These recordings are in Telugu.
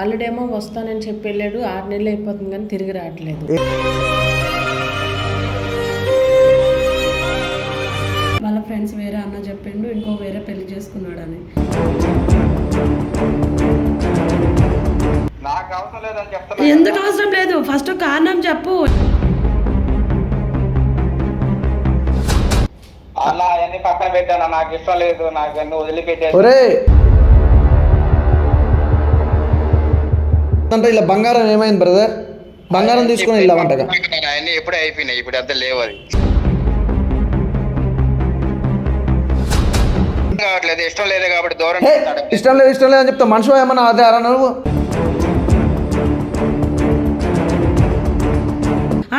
అల్లుడేమో వస్తానని చెప్పి వెళ్ళాడు, 6 నెలలు అయిపోతుంది కానీ తిరిగి రావట్లేదు. వాళ్ళ ఫ్రెండ్స్ వేరే అన్న చెప్పిండు, ఇంకో వేరే పెళ్లి చేసుకున్నాడని. ఎందుకు అవసరం లేదు, ఫస్ట్ కారణం చెప్పు. అలా అవన్నీ పక్కన పెట్టాను, నాకు ఇష్టం లేదు, నాకు అన్ని వదిలిపెట్టాను. అంటే ఇలా బంగారం ఏమైంది బ్రదర్? బంగారం తీసుకుని వెళ్ళావంటగా? అవన్నీ ఎప్పుడే అయిపోయినాయి, ఇప్పుడు అంతా లేవు. అది కావట్లేదు, ఇష్టం లేదు కాబట్టి దూరం. ఇష్టం లేదు అని చెప్తా, మనుషులు ఏమన్నా అదే అరా నువ్వు?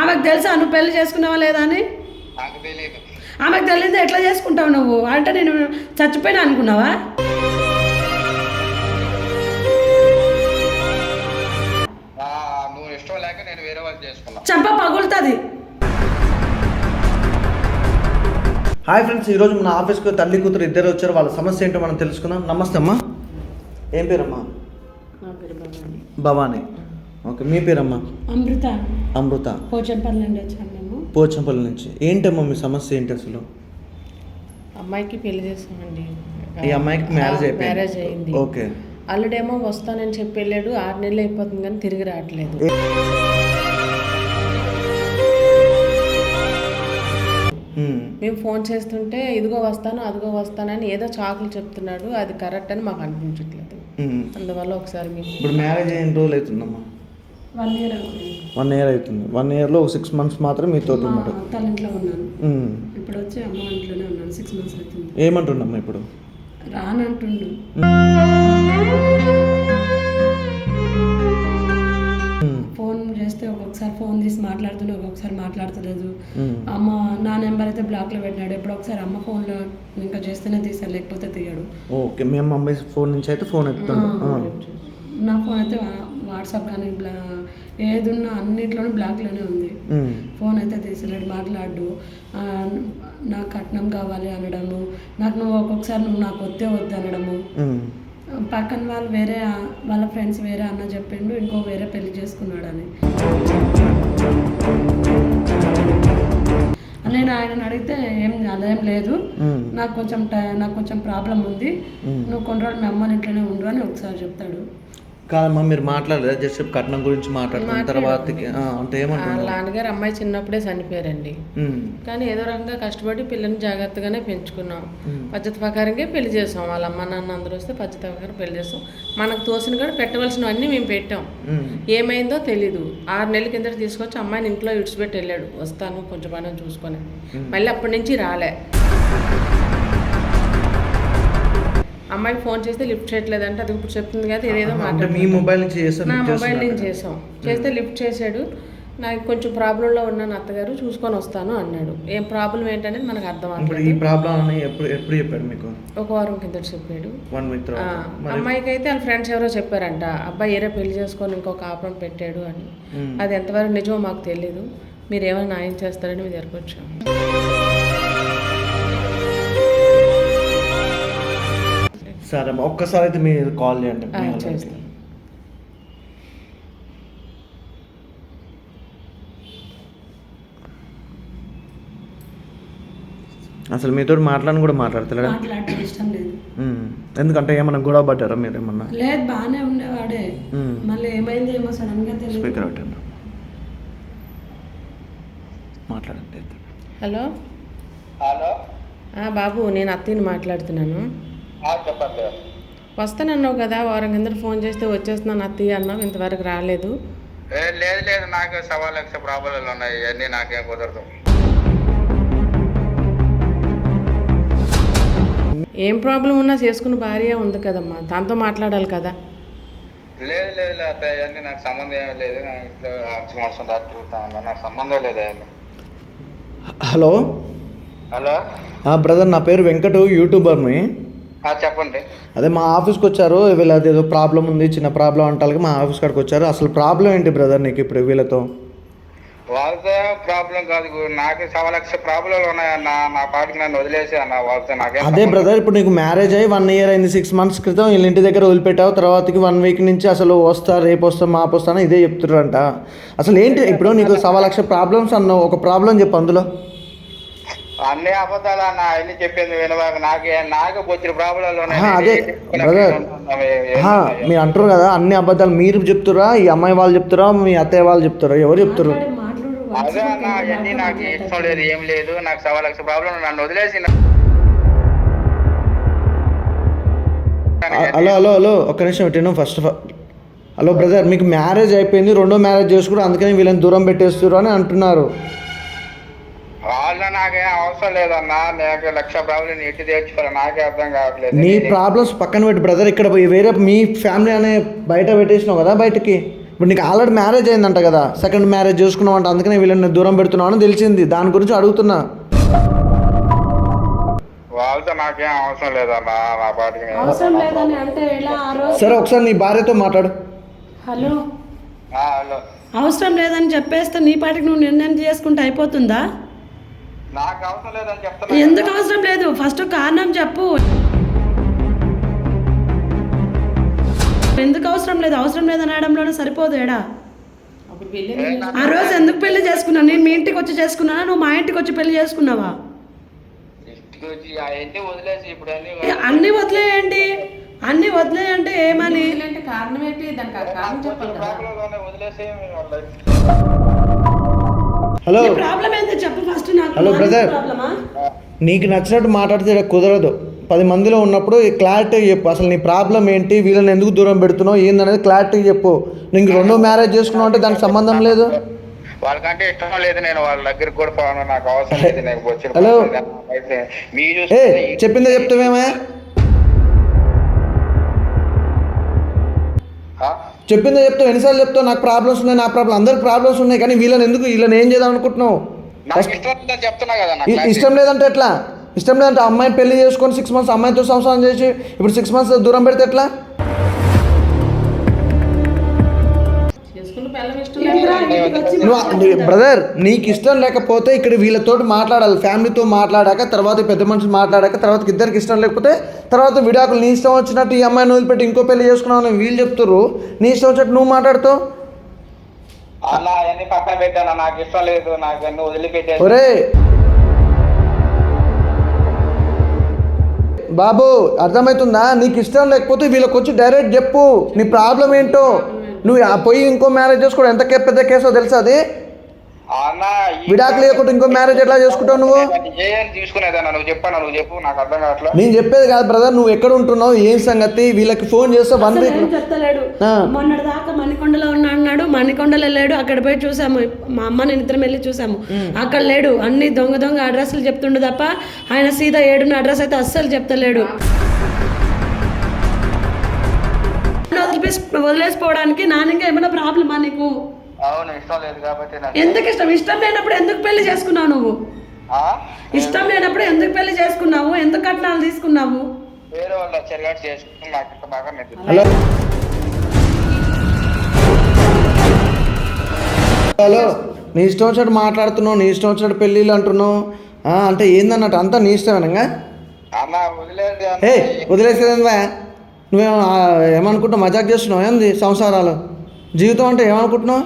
ఆమెకు తెలుసా నువ్వు పెళ్లి చేసుకున్నావా లేదా అని? నాకు తెలియదు. ఆమెకు తెలియదు ఎట్లా చేసుకుంటావు నువ్వు? అంటే నేను చచ్చిపోయినా అనుకున్నావా? నువ్వు ఇష్టం లేక నేను వేరే వాళ్ళు చేసుకున్నా. చంప పగులుతుంది. హాయ్ ఫ్రెండ్స్, ఈరోజు మన ఆఫీస్కి తల్లి కూతురు ఇద్దరు వచ్చారు. వాళ్ళ సమస్య ఏంటో మనం తెలుసుకుందాం. నమస్తే అమ్మా. ఏం పేరమ్మా? భవానీ. ఓకే, మీ పేరమ్మా? అమృత. పోచంపల్లి నుంచి. ఏంటమ్మా మీ సమస్య ఏంటి అసలు? అమ్మాయికి పెళ్లి చేసామండి. ఈ అమ్మాయికి మ్యారేజ్ అయింది. ఓకే. అల్లుడేమో వస్తానని చెప్పి వెళ్ళాడు, 6 నెలలు అయిపోతుంది కానీ తిరిగి రావట్లేదు. మేము ఫోన్ చేస్తుంటే ఇదిగో వస్తాను అదిగో వస్తానని ఏదో చాకులు చెప్తున్నాడు. అది కరెక్ట్ అని మాకు అనిపించట్లేదు. అందువల్ల ఒకసారి మీకు ఇప్పుడు మ్యారేజ్ అయిన రోజులు అవుతుందమ్మా? 1 year అవుతుంది. 1 yearలో 6 months మాత్రం మీతో ఉన్నాడు. తల్లింట్లో ఉన్నాను. ఇప్పుడు వచ్చి అమ్మ ఇంట్లోనే ఉన్నాను. 6 months అవుతుంది. ఏమంటుండమ్మా ఇప్పుడు? రానంటుండు. ఫోన్ చేస్తే ఒక్కొక్కసారి ఫోన్ తీసి మాట్లాడుతుండే, ఒక్కొక్కసారి మాట్లాడతలేదు. అమ్మ నా నెంబర్ అయితే బ్లాక్లో పెట్టినాడు. ఎప్పుడు ఒకసారి అమ్మ ఫోన్లో ఇంకా చేస్తేనే తీసాడు, లేకపోతే తీయడు. ఓకే, మేము అమ్మాయి ఫోన్ నుంచి అయితే ఫోన్ ఎత్తుతాడు. నా ఫోన్ అయితే వాట్సాప్ కానీ ఏది ఉన్నా అన్నిట్లోనే బ్లాక్లోనే ఉంది. ఫోన్ అయితే తీసలేడు, మాట్లాడు. నాకు కట్నం కావాలి అనడము, నువ్వు ఒక్కొక్కసారి నువ్వు నాకు వద్దు అనడము. పక్కన వాళ్ళు వేరే వాళ్ళ ఫ్రెండ్స్ వేరే అన్న చెప్పిండు, ఇంకో వేరే పెళ్లి చేసుకున్నాడని. నేను ఆయన అడిగితే అదేం లేదు, నాకు కొంచెం ప్రాబ్లం ఉంది, నువ్వు కొన్ని రోజులు మీ అమ్మని ఇంట్లోనే ఉండు అని ఒకసారి చెప్తాడు. కాదమ్మా, మీరు మాట్లాడలేదు? జస్ట్ కట్నం గురించి మాట్లాడుతున్న తర్వాత అంటే ఏమంటారు? నాన్నగారు అమ్మాయి చిన్నప్పుడే చనిపోయారండి. కానీ ఏదో రకంగా కష్టపడి పిల్లని జాగ్రత్తగానే పెంచుకున్నాం. పద్ధతి ప్రకారంగా పెళ్లి చేసాం. వాళ్ళ అమ్మ నాన్న అందరూ వస్తే పద్ధతి ప్రకారం పెళ్లి చేస్తాం. మనకు తోసిన కూడా పెట్టవలసినవన్నీ మేము పెట్టాం. ఏమైందో తెలీదు. 6 నెలల కింద తీసుకొచ్చి అమ్మాయిని ఇంట్లో విడిచిపెట్టి వెళ్ళాడు. వస్తాను కొంచెం పని చూసుకొని, మళ్ళీ అప్పటి నుంచి రాలే. అమ్మాయికి ఫోన్ చేస్తే లిఫ్ట్ చేయట్లేదంటే, అది ఇప్పుడు చెప్తుంది కదా ఏదేదో మాట్లాడు. మీ మొబైల్ నుంచి చేసాం? నా మొబైల్ నుంచి చేసాం. చేస్తే లిఫ్ట్ చేశాడు. నాకు కొంచెం ప్రాబ్లంలో ఉన్నాను అత్తగారు, చూసుకొని వస్తాను అన్నాడు. ఏం ప్రాబ్లం ఏంటనేది మనకు అర్థం అవ్వలేదు. ఈ ప్రాబ్లం ఎప్పుడు చెప్పాడు మీకు? 1 వారం కింద చెప్పాడు. 1 week. అమ్మాయికి అయితే వాళ్ళ ఫ్రెండ్స్ ఎవరో చెప్పారంట, అబ్బాయి ఏరే పెళ్లి చేసుకొని ఇంకొక కాపురం పెట్టాడు అని. అది ఎంతవరకు నిజమో మాకు తెలీదు. మీరు ఏమైనా న్యాయం చేస్తారని మీ దగ్గరకు వచ్చాము. సరే అమ్మా, ఒక్కసారి అయితే మీరు కాల్ చేయండి. చేస్తాను. అసలు మీతో మాట్లాడని కూడా మాట్లాడతాడా? ఇష్టం లేదు. ఎందుకంటే ఏమన్నా గొడవ పడ్డారా మీరు? ఏమన్నా లేదు, బాగానే ఉండేవాడే. మళ్ళీ ఏమైంది ఏమో సడన్ గా తెలియదు. స్పీకర్ పెట్టండి, మాట్లాడండి. హలో హలో బాబు, నేను అత్తయ్యని మాట్లాడుతున్నాను. చెప్పండి. వస్తానన్నావు కదా, 1 వారం కింద ఫోన్ చేస్తే వచ్చేస్తున్నాను అత్తయ్య అన్నావు, ఇంతవరకు రాలేదు. లేదు, నాకు 1,00,000 ప్రాబ్లంలు ఉన్నాయి, ఇవన్నీ నాకేం కుదరదు. ఏం ప్రాబ్లం ఉన్నా చేసుకున్న భార్య ఉంది కదమ్మా, దాంతో మాట్లాడాలి కదా. లేదు అవన్నీ నాకు సంబంధం ఏమీ లేదు. నాకు సంబంధం లేదు అవన్నీ. హలో బ్రదర్, నా పేరు వెంకటు, యూట్యూబర్ని. చెప్పండి. అదే మా ఆఫీస్కి వచ్చారు, వీళ్ళది ఏదో ప్రాబ్లం ఉంది, చిన్న ప్రాబ్లం అంటారు. మా ఆఫీస్ కాడికి వచ్చారు. అసలు ప్రాబ్లం ఏంటి బ్రదర్ నీకు ఇప్పుడు వీళ్ళతో? వాళ్ళతో ప్రాబ్లం కాదు గురు. నాకు 1,00,000 ప్రాబ్లంలు ఉన్నాయన్న. నా పాటికి నన్ను వదిలేసి అన్న వాళ్ళతో నాకేం అదే బ్రదర్, ఇప్పుడు నీకు మ్యారేజ్ అయ్యి 1 year అయింది, 6 months క్రితం వీళ్ళ ఇంటి దగ్గర వదిలిపెట్టావు, తర్వాతకి 1 week నుంచి అసలు వస్తా రేపు వస్తా మాపు వస్తాను ఇదే చెప్తున్నారంట. అసలు ఏంటి ఇప్పుడు నీకు 1,00,000 ప్రాబ్లమ్స్ అన్నావు, ఒక ప్రాబ్లం చెప్పు అందులో. అన్ని అబద్ధాలు అన్న. అన్ని చెప్పింది వినవాక నాకు వచ్చిన ప్రాబ్లంలు అదే బ్రదర్, మీరు అంటారు కదా అన్ని అబద్ధాలు, మీరు చెప్తురా, ఈ అమ్మాయి వాళ్ళు చెప్తురా, మీ అత్తయ్య వాళ్ళు చెప్తారా, ఎవరు చెప్తారు? అదే అన్న, అవన్నీ నాకు ఇష్టం లేదు, ఏం లేదు. నాకు 1,00,000 ప్రాబ్లం, నన్ను వదిలేసి హలో హలో హలో ఒక్క నిమిషం పెట్టాను first of all. Hello brother, మీకు మ్యారేజ్ అయిపోయింది, 2వ మ్యారేజ్ చేసుకున్నారు, అందుకని వీళ్ళని దూరం పెట్టేస్తారు అని అంటున్నారు. వాళ్ళు నాకేం అవసరం లేదన్నా. నాకు 1,00,000 ప్రాబ్లం ఎట్టి తెచ్చుకోవాలి, నాకే అర్థం కావట్లేదు. నీ ప్రాబ్లమ్స్ పక్కన పెట్టి బ్రదర్, ఇక్కడ వేరే మీ ఫ్యామిలీ అనే బయట పెట్టేసినావు కదా బయటకి. ఇప్పుడు నీకు ఆల్రెడీ మ్యారేజ్ అయిందంట కదా, 2nd మ్యారేజ్ చేసుకున్నావు అంట, అందుకని వీళ్ళని దూరం పెడుతున్నావు అని తెలిసింది, దాని గురించి అడుగుతున్నా. వాళ్ళతో నాకేం అవసరం లేదన్నా. నా పాటికి అవసరం లేదని అంటే ఎలా ఆ రోజు? సరే ఒకసారి నీ భార్యతో మాట్లాడు. Hello, hello. అవసరం లేదని చెప్పేస్తే నీ పాటికి నువ్వు నిర్ణయం చేసుకుంటే అయిపోతుందా? నాకు అవసరం లేదని చెప్తున్నా. ఎందుకు అవసరం లేదు? ఫస్ట్ కారణం చెప్పు. ఎందుకు అవసరం లేదు? అవసరం లేదని అనడంలోనే సరిపోదు ఏడా. అప్పుడు పెళ్ళి ఆ రోజు ఎందుకు పెళ్లి చేసుకున్నావు? నేను మీ ఇంటికి వచ్చి చేసుకున్నానా, నువ్వు మా ఇంటికి వచ్చి పెళ్లి చేసుకున్నావా? ఇంటికి వచ్చి అవన్నీ వదిలేసి ఇప్పుడు అన్ని వదిలేయండి, అన్ని వదిలేయంటే ఏమని? అంటే కారణం ఏంటి? దానికి ఆ కారణం చెప్పాలి కదా. ప్రాబ్లంలోనే వదిలేసి హలో ప్రాబ్లం ఏంటో చెప్పు ఫస్ట్. నాకు హలో బ్రదర్, ప్రాబ్లమా? నీకు నచ్చినట్టు మాట్లాడితే ఇక్కడ కుదరదు. 10 మందిలో ఉన్నప్పుడు క్లారిటీ చెప్పు, అసలు నీ ప్రాబ్లం ఏంటి, వీళ్ళని ఎందుకు దూరం పెడుతున్నావు ఏందనేది క్లారిటీ చెప్పు. నీకు 2వ మ్యారేజ్ చేసుకున్నావు అంటే దానికి సంబంధం లేదు. వాళ్ళకంటే ఇష్టం లేదు, నేను వాళ్ళ దగ్గరికి కూడా పోను, నాకు అవసరం లేదు. నాకు వచ్చిన హలో. మీరు చెప్పిందే చెప్తావేమే, చెప్పిందే చెప్తావు, ఎన్నిసార్లు చెప్తావు నాకు ప్రాబ్లమ్స్ ఉన్నాయి, నా ప్రాబ్లం, అందరికి ప్రాబ్లమ్స్ ఉన్నాయి, కానీ వీళ్ళని ఏం చేద్దాం అనుకుంటున్నావు? నాకు ఇష్టం లేదని చెప్తున్నా కదా. ఇష్టం లేదంటే ఎట్లా? ఇష్టం లేదంటే అమ్మాయిని పెళ్లి చేసుకొని 6 months అమ్మాయితో సంసారం చేసి ఇప్పుడు 6 months దూరం పెడితే ఎట్లా? చేసుకుంటే పిల్లలు ఇష్టం నువ్వు బ్రదర్, నీకు ఇష్టం లేకపోతే ఇక్కడ వీళ్ళతోటి మాట్లాడాలి, ఫ్యామిలీతో మాట్లాడాక, తర్వాత పెద్ద మనుషులు మాట్లాడాక, తర్వాత ఇద్దరికి ఇష్టం లేకపోతే తర్వాత విడాకులు. నీ ఇష్టం వచ్చినట్టు ఈ అమ్మాయిని వదిలిపెట్టి ఇంకో పెళ్లి చేసుకున్నావు అని వీళ్ళు చెప్తారు, నీ ఇష్టం వచ్చినట్టు నువ్వు మాట్లాడుతావు. అలా అవన్నీ పక్కన పెట్టాను, నాకు ఇష్టం లేదు, నాకు అన్ని వదిలిపెట్టాను. ఒరే బాబు, అర్థమవుతుందా? నీకు ఇష్టం లేకపోతే వీళ్ళకి వచ్చి డైరెక్ట్ చెప్పు నీ ప్రాబ్లం ఏంటో. నువ్వు పోయి ఇంకో మ్యారేజ్ చేసుకోవడం ఎంత పెద్ద కేసో తెలుసా అది? విడాకులు లేకుండా ఇంకో మ్యారేజ్ ఎట్లా చేసుకుంటావు నువ్వు? తీసుకునేదన్నా నువ్వు చెప్పాను, నువ్వు చెప్పు, నాకు అర్థం కావట్లేదు. నేను చెప్పేది కాదు బ్రదర్, నువ్వు ఎక్కడ ఉంటున్నావు ఏం సంగతి, వీళ్ళకి ఫోన్ చేస్తే 1 week చెప్తలేడు. మొన్నటి దాకా మణికొండలో అన్నాడు, మణికొండలో వెళ్ళాడు, అక్కడ పోయి చూసాము, మా అమ్మ నేను ఇద్దరం వెళ్ళి చూసాము, అక్కడ లేడు. అన్ని దొంగ అడ్రస్లు చెప్తుండు తప్ప ఆయన సీదా 7 అడ్రస్ అయితే అస్సలు చెప్తలేడు. వదిలేసిపోవడానికి నాన్న ఏమైనా ప్రాబ్లమా నీకు? అవును, ఇష్టం లేదు కాబట్టి. ఎందుకు ఇష్టం? ఇష్టం లేనప్పుడు ఎందుకు పెళ్లి చేసుకున్నావు నువ్వు? ఇష్టం లేనప్పుడు ఎందుకు పెళ్లి చేసుకున్నావు? ఎందుకు కట్నాలు తీసుకున్నావు? వేరే వాళ్ళు వచ్చారు కాబట్టి చేసుకుని నాకు ఇంత బాగా హలో హలో, నీ ఇష్టం వచ్చినట్టు మాట్లాడుతున్నావు, నీ ఇష్టం వచ్చినట్టు పెళ్ళిళ్ళు అంటున్నావు, అంటే ఏందన్నట్టు అంతా నీ ఇష్టమేనంగా. అన్న వదిలేదు. వదిలేసేదా? ఏమనుకుంటున్నావు? మజాక్ చేస్తున్నావు ఏంది? సంసారాలు జీవితం అంటే ఏమనుకుంటున్నావు?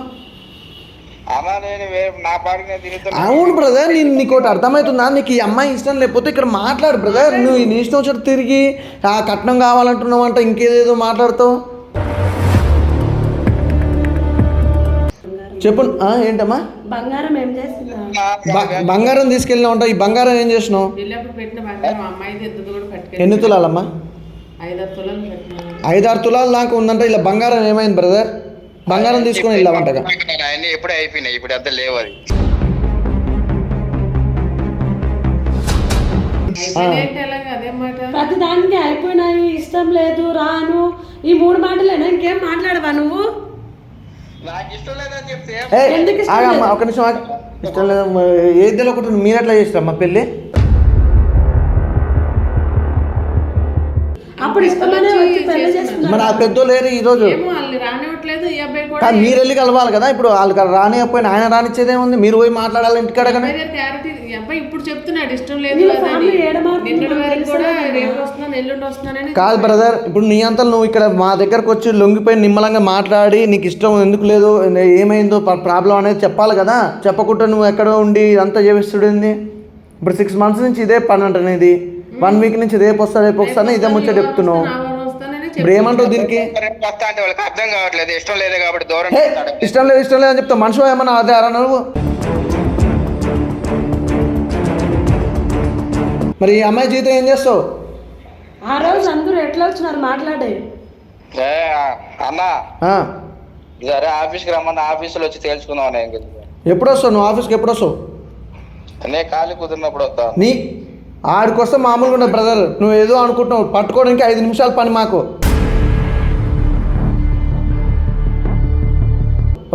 అన్నా నేను నా పాడికి నేను తిరుగుతున్నా. అవును బ్రదర్, నీకు ఒకటి అర్థమవుతుందా? నీకు ఈ అమ్మాయి ఇష్టం లేకపోతే ఇక్కడ మాట్లాడు బ్రదర్. నువ్వు నీ ఇష్టం వచ్చినట్టు తిరిగి ఆ కట్నం కావాలంటున్నావు అంటే ఇంకేదేదో మాట్లాడుతావు. చెప్పు ఏంటమ్మా? బంగారం ఏం చేస్తున్నా? బంగారం తీసుకెళ్ళినా ఉంటా. ఈ బంగారం ఏం చేసినావు? పెట్టిన బంగారం అమ్మాయిది ఎద్దుది కూడా పట్టుకెళ్ళి ఎన్ని తులాలమ్మా? 5-6 తులాలు పెట్టినా. 5-6 తులాలు నాకు ఉందంట. ఇలా బంగారం ఏమైంది బ్రదర్? బంగారం తీసుకొని వెళ్ళామంటగా. అవన్నీ ఎప్పుడే అయిపోయినాయి, ఇప్పుడు అంతా లేవు. అది అదే మాట. ప్రతి దానికి అయిపోయినాయి, ఇష్టం లేదు, రాను, ఈ 3 మాటలేనా? ఇంకేం మాట్లాడవా నువ్వు? నాకు ఇష్టం లేదని చెప్తే ఒక నిమిషం ఇష్టం లేదు ఏది ఒకటి. మీరు ఎట్లా చేస్తారమ్మా పెళ్ళి? అప్పుడు ఇష్టమనే వచ్చి పెళ్లి చేసుకున్నాను. మరి ఆ పెద్దోళ్ళు లేరు ఈరోజు. చెప్పట్లేదు ఈ అబ్బాయి కూడా. కానీ మీరు వెళ్ళి కలవాలి కదా, ఇప్పుడు వాళ్ళు రానియకపోయినా ఆయన రానిచ్చేదేముంది, మీరు పోయి మాట్లాడాలి ఇంటికాడ కదా. క్లారిటీ ఈ అబ్బాయి ఇప్పుడు చెప్తున్నాడు ఇష్టం లేదు వీళ్ళ family ఏడమార్పు నిన్నటి వరకు కూడా రేపు వస్తున్నాను ఎల్లుండి వస్తున్నానని. కాదు బ్రదర్, ఇప్పుడు నీ అంతలు నువ్వు ఇక్కడ మా దగ్గరకు వచ్చి లొంగిపోయి నిమ్మలంగా మాట్లాడి నీకు ఇష్టం ఎందుకు లేదు, ఏమైందో ప్రాబ్లం అనేది చెప్పాలి కదా. చెప్పకుండా నువ్వు ఎక్కడో ఉండి అంతా చేపిస్తుడింది. ఇప్పుడు 6 months నుంచి ఇదే పని అంటాను, ఇది 1 week నుంచి రేపు వస్తాను ఇదే ముచ్చట చెప్తున్నావు. ఇప్పుడు ఏమంటావు దీనికి? వస్తా అంటే వాళ్ళకి అర్థం కావట్లేదు, ఇష్టం లేదే కాబట్టి దూరం హే, ఇష్టం లేదు అని చెప్తావు. మనుషులు ఏమన్నా అదే అరా నువ్వు? మరి ఈ అమ్మాయి జీవితం ఏం చేస్తావు? ఆ రోజు అందరూ ఎట్లా వచ్చినారు మాట్లాడే. అన్నా ఆ, సరే ఆఫీస్కి రమ్మన్నా, ఆఫీసులో వచ్చి తేల్చుకుందాం. నేను ఎప్పుడు వస్తావు నువ్వు ఆఫీస్కి? ఎప్పుడు వస్తావు? నేను ఖాళీ కుదిరినప్పుడు వస్తా. నీ ఆడికొస్తే మామూలుగా ఉండదు బ్రదర్, నువ్వు ఏదో అనుకుంటున్నావు. పట్టుకోవడానికి 5 నిమిషాల పని మాకు,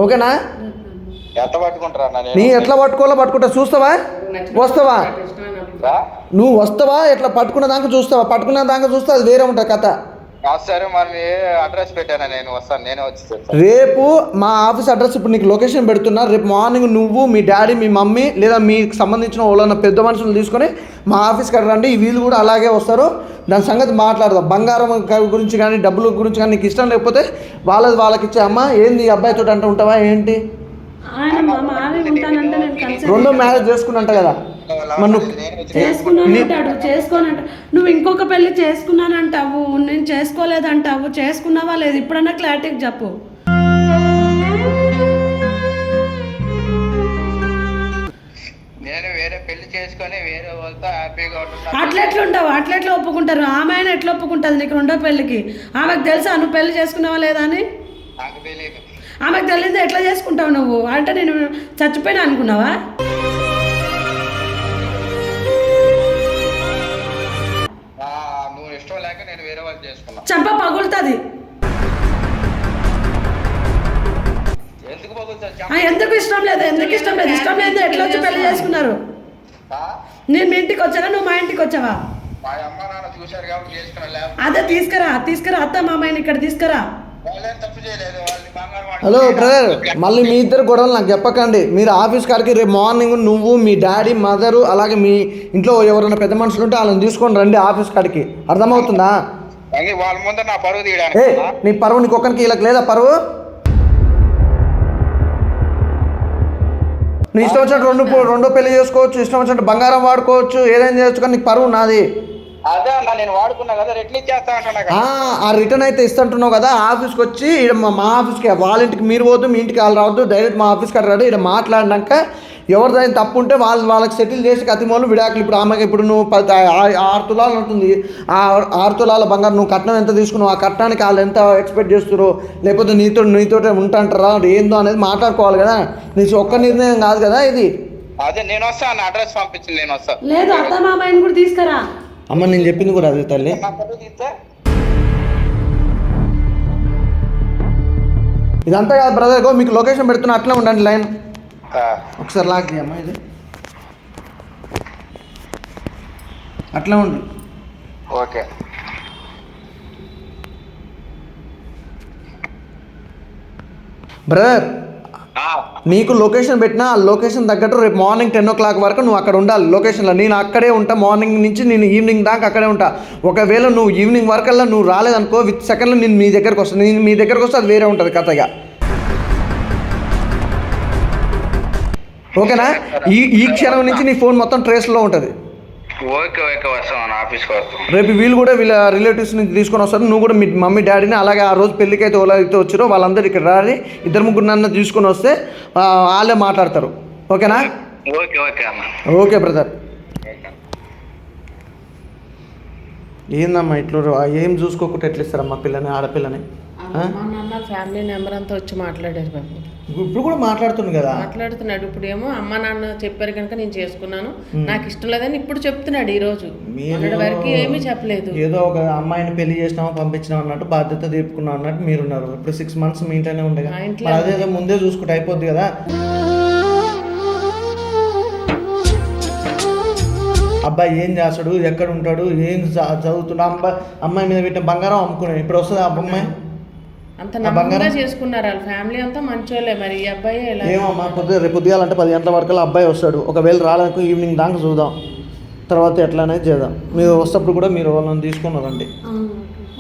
ఓకేనా? ఎంత పట్టుకుంటారా అన్న? నీ ఎట్లా పట్టుకోవాలో పట్టుకుంటా, చూస్తావా? వస్తావా? నువ్వు వస్తావా? ఎట్లా పట్టుకున్న దాకా చూస్తావా? పట్టుకున్న దాకా చూస్తే అది వేరే ఉంటుంది కథ. సరే మరి అడ్రస్ పెట్టానా, నేను వస్తాను, నేనే వచ్చి. రేపు మా ఆఫీస్ అడ్రస్ ఇప్పుడు నీకు లొకేషన్ పెడుతున్నా. రేపు మార్నింగ్ నువ్వు, మీ డాడీ, మీ మమ్మీ లేదా మీకు సంబంధించిన వాళ్ళన్న పెద్ద మనుషులు తీసుకొని మా ఆఫీస్కి రండి. వీళ్ళు కూడా అలాగే వస్తారు. దాని సంగతి మాట్లాడదాం. బంగారం గురించి కానీ డబ్బుల గురించి కానీ నీకు ఇష్టం లేకపోతే వాళ్ళకి ఇచ్చే. అమ్మ ఏంది అబ్బాయితో అంటే ఉంటావా ఏంటి? ఆయన మా మామయ్య ఉంటానంటే నేను కలిసి రెండో మ్యారేజ్ చేసుకున్నంట కదా. చేసుకున్నానంటాడు, చేసుకోనంట. నువ్వు ఇంకొక పెళ్లి చేసుకున్నానంటావు, నేను చేసుకోలేదంటావు. చేసుకున్నావా లేదు ఇప్పుడన్నా క్లారిటీగా చెప్పు. నేను వేరే పెళ్లి చేసుకొని వేరే వాళ్ళతో హ్యాపీగా ఉంటున్నాను. అట్లెట్లా ఒప్పుకుంటారు? ఆమె ఆయన ఎట్లా ఒప్పుకుంటుంది నీకు రెండో పెళ్లికి? ఆమెకు తెలుసా నువ్వు పెళ్లి చేసుకున్నావా లేదా అని? నాకు తెలియదు. ఆమెకు తెలియదు ఎట్లా చేసుకుంటావు నువ్వు? అంటే నేను చచ్చిపోయినా అనుకున్నావా? నువ్వు ఇష్టం లేక నేను వేరే వాళ్ళు చేసుకున్నా. చంప పగులుతుంది. ఎందుకు పగులుతుంది? ఎందుకు ఇష్టం లేదు? ఇష్టం లేదు ఎట్లా వచ్చి పెళ్లి చేసుకున్నారు? నేను మీ ఇంటికి వచ్చానా, నువ్వు మా ఇంటికి వచ్చావా? మా అమ్మ నాన్న చూశారు కాబట్టి చేసుకున్నా. అదే తీసుకురా అత్త మామయ్యని ఇక్కడ తీసుకురా. వాళ్ళేం తప్పు చేయలేదు, వాళ్ళని బంగారు హలో బ్రదర్, మళ్ళీ మీ ఇద్దరు గొడవలు నాకు చెప్పకండి. మీరు ఆఫీస్ కాడికి రేపు మార్నింగ్ నువ్వు, మీ డాడీ, మదరు, అలాగే మీ ఇంట్లో ఎవరైనా పెద్ద మనుషులు ఉంటే వాళ్ళని తీసుకొని రండి ఆఫీస్ కాడికి. అర్థమవుతుందా? వాళ్ళ ముందు నా పరువు తీయడానికి. నీ పరువు నీకు ఒక్కరికి వీళ్ళకి లేదా పరువు? నీ ఇష్టం వచ్చినట్టు రెండో పెళ్లి చేసుకోవచ్చు, ఇష్టం వచ్చినట్టు బంగారం వాడుకోవచ్చు, ఏదైనా చేయొచ్చు, కానీ నీకు పరువు నాది. అదే అన్న నేను వాడుకున్నా కదా, రిటర్న్ ఇచ్చేస్తా అంటున్నా. ఆ రిటర్న్ అయితే ఇస్తుంటున్నావు కదా. ఆఫీస్కి వచ్చి ఇక్కడ మా ఆఫీస్కి, వాళ్ళ ఇంటికి మీరు పోవద్దు, మీ ఇంటికి వాళ్ళు రావద్దు, డైరెక్ట్ మా ఆఫీస్కి రండి. ఇక్కడ మాట్లాడినాక ఎవరిదైనా తప్పు ఉంటే వాళ్ళకి సెటిల్ చేసి కతిమూలు విడాకులు. ఇప్పుడు ఆమెకి ఇప్పుడు నువ్వు 6 తులాలు ఉంటుంది. ఆ 6 తులాల బంగారం నువ్వు కట్నం ఎంత తీసుకున్నావు, ఆ కట్నానికి వాళ్ళు ఎంత ఎక్స్పెక్ట్ చేస్తారో, లేకపోతే నీతో ఉంటాంటారా ఏందో అనేది మాట్లాడుకోవాలి కదా. నీ ఒక్క నిర్ణయం కాదు కదా ఇది. అదే నేను వస్తా అన్న, అడ్రస్ పంపించింది, నేను వస్తా. లేదు అత్త మామయ్యని కూడా తీసుకురా. అమ్మ నేను చెప్పింది కూడా అదే తల్లి. ఇదంతా కాదు బ్రదర్, మీకు లొకేషన్ పెడుతున్నా, అట్లా ఉండండి లైన్. ఒకసారి లాక్ చేయమ్మా, ఇది అట్లా ఉండు. ఓకే బ్రదర్, నీకు లొకేషన్ పెట్టినా ఆ లొకేషన్ తగ్గట్టు రేపు మార్నింగ్ 10 o'clock వరకు నువ్వు అక్కడ ఉండాలి లొకేషన్లో. నేను అక్కడే ఉంటా, మార్నింగ్ నుంచి నేను ఈవినింగ్ దాకా అక్కడే ఉంటా. ఒకవేళ నువ్వు ఈవినింగ్ వరకల్లా నువ్వు రాలేదనుకో, విత్ సెకండ్లో నేను మీ దగ్గరకు వస్తాను. నేను మీ దగ్గరకు వస్తే అది వేరే ఉంటుంది కథగా. ఓకేనా? ఈ క్షణం నుంచి నీ ఫోన్ మొత్తం ట్రేస్లో ఉంటుంది. ఓకే ఓకే వస్తాను, ఆఫీస్కి వస్తాను. రేపు వీళ్ళు కూడా వీళ్ళ రిలేటివ్స్ నుంచి తీసుకొని వస్తారు. నువ్వు కూడా మీ మమ్మీ డాడీని, అలాగే ఆ రోజు పెళ్ళికి అయితే అయితే వచ్చారో వాళ్ళందరూ ఇక్కడ రాని 2-3 నన్ను తీసుకొని వస్తే వాళ్ళే మాట్లాడతారు. ఓకేనా? ఓకే ఓకే అన్న. Okay brother. ఏందమ్మా ఇట్లా ఏం చూసుకోకుండా ఎట్లా ఇస్తారమ్మా పిల్లని, ఆడపిల్లని? మా నాన్న ఫ్యామిలీ నెంబర్ అంతా వచ్చి మాట్లాడారు బాబు. ఇప్పుడు కూడా మాట్లాడుతుంది కదా. మాట్లాడుతున్నాడు. ఇప్పుడు ఏమో అమ్మ నాన్న చెప్పారు కనుక నేను చేసుకున్నాను, నాకు ఇష్టం లేదని ఇప్పుడు చెప్తున్నాడు. ఈ రోజు వరకు ఏమీ చెప్పలేదు. ఏదో ఒక అమ్మాయిని పెళ్లి చేసినామో పంపించినాం అన్నట్టు, బాధ్యత తీర్పుకున్నాం అన్నట్టు మీరున్నారు. ఇప్పుడు 6 months మీ ఇంట్లోనే ఉండగా అదేదో ముందే చూసుకుంటే అయిపోద్ది కదా. అబ్బాయి ఏం చేస్తాడు, ఎక్కడ ఉంటాడు, ఏం చదువుతున్నాడు, అమ్మాయి మీద పెట్టిన బంగారం అమ్ముకున్నాడు. ఇప్పుడు వస్తుంది ఆ అమ్మాయి అంత నమ్మకంగా చేసుకున్నారు, వాళ్ళ ఫ్యామిలీ అంతా మంచోళ్ళే. మరి ఈ అబ్బాయి ఇలా ఏమమ్మా రేపు పొద్దుగాలంటే 10 గంటల వరకు అబ్బాయి వస్తాడు. ఒకవేళ రాలేకు ఈవినింగ్ దాకా చూద్దాం, తర్వాత ఎట్లా అనేది చేద్దాం. మీరు వస్తప్పుడు కూడా మీరు వాళ్ళని తీసుకున్నారండి,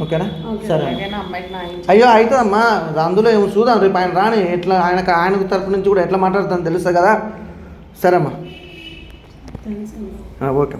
ఓకేనా? సరే ఎలాగైనా అమ్మాయికి న్యాయం అయ్యో అవుతుందమ్మా, అందులో ఏమో చూద్దాం. రేపు ఆయన రాని ఎట్లా ఆయన తరపు నుంచి కూడా ఎట్లా మాట్లాడుతాను తెలుస్తుంది కదా. సరే అమ్మా, థ్యాంక్స్ అమ్మా. ఓకే.